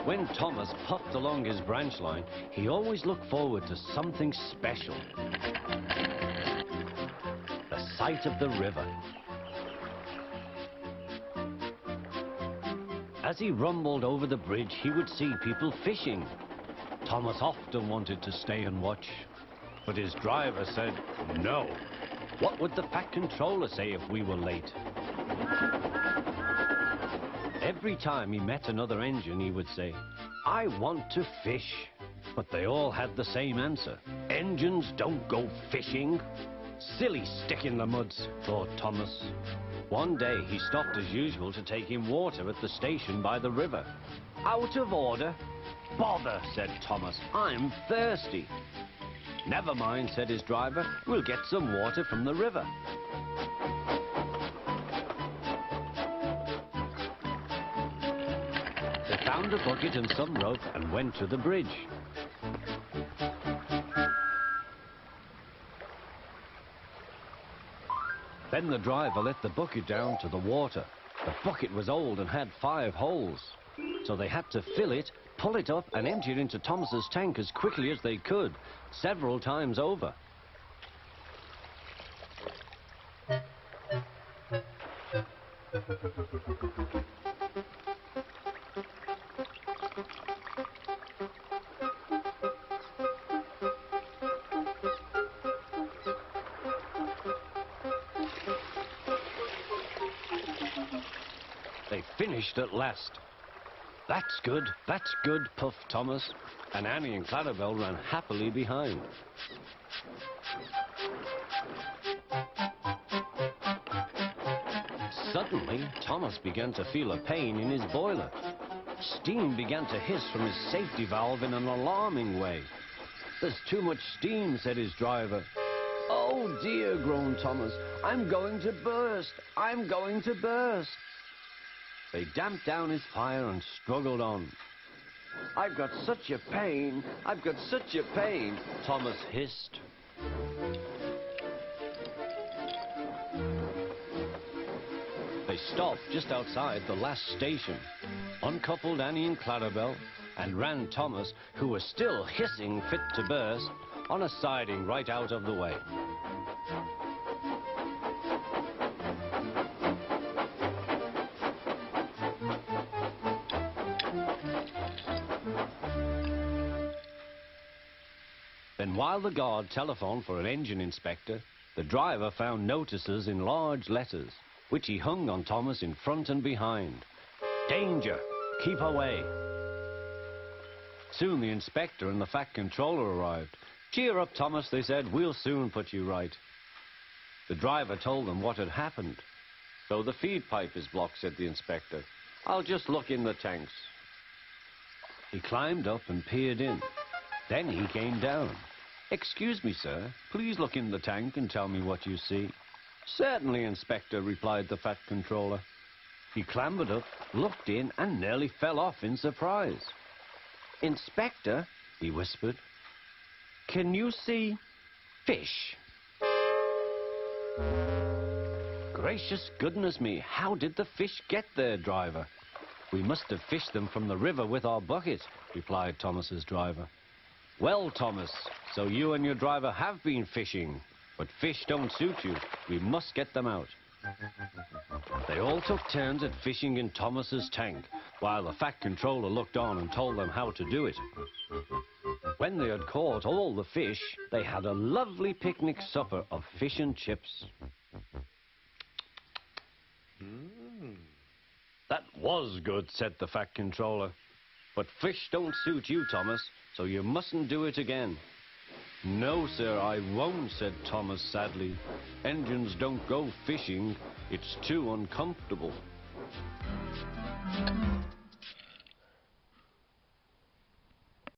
When Thomas puffed along his branch line, he always looked forward to something special. The sight of the river. As he rumbled over the bridge, he would see people fishing. Thomas often wanted to stay and watch, but his driver said no. What would the Fat Controller say if we were late? Every time he met another engine, he would say, "I want to fish." But they all had the same answer. "Engines don't go fishing." Silly stick in the muds, thought Thomas. One day he stopped as usual to take him water at the station by the river. "Out of order." "Bother," said Thomas, "I'm thirsty." "Never mind," said his driver, "we'll get some water from the river." They found a bucket and some rope and went to the bridge. Then the driver let the bucket down to the water. The bucket was old and had 5 holes, so they had to fill it, pull it up and empty it into Thomas's tank as quickly as they could, several times over. They finished at last. That's good, puffed Thomas, and Annie and Clarabelle ran happily behind. Suddenly, Thomas began to feel a pain in his boiler. Steam began to hiss from his safety valve in an alarming way. "There's too much steam," said his driver. "Oh dear," groaned Thomas, "I'm going to burst, I'm going to burst." They damped down his fire and struggled on. "I've got such a pain, I've got such a pain," Thomas hissed. They stopped just outside the last station, uncoupled Annie and Clarabelle, and ran Thomas, who was still hissing fit to burst, on a siding right out of the way. Then while the guard telephoned for an engine inspector, the driver found notices in large letters, which he hung on Thomas in front and behind. "Danger! Keep away!" Soon the inspector and the Fat Controller arrived. "Cheer up, Thomas," they said, "we'll soon put you right." The driver told them what had happened. "So the feed pipe is blocked," said the inspector. "I'll just look in the tanks." He climbed up and peered in. Then he came down. "Excuse me, sir, please look in the tank and tell me what you see." "Certainly, Inspector," replied the Fat Controller. He clambered up, looked in, and nearly fell off in surprise. "Inspector," he whispered, "can you see fish?" "Gracious goodness me, how did the fish get there, driver?" "We must have fished them from the river with our bucket," replied Thomas's driver. "Well, Thomas, so you and your driver have been fishing, but fish don't suit you. We must get them out." They all took turns at fishing in Thomas's tank, while the Fat Controller looked on and told them how to do it. When they had caught all the fish, they had a lovely picnic supper of fish and chips. "That was good," said the Fat Controller. "But fish don't suit you, Thomas, so you mustn't do it again." "No, sir, I won't," said Thomas sadly. "Engines don't go fishing. It's too uncomfortable."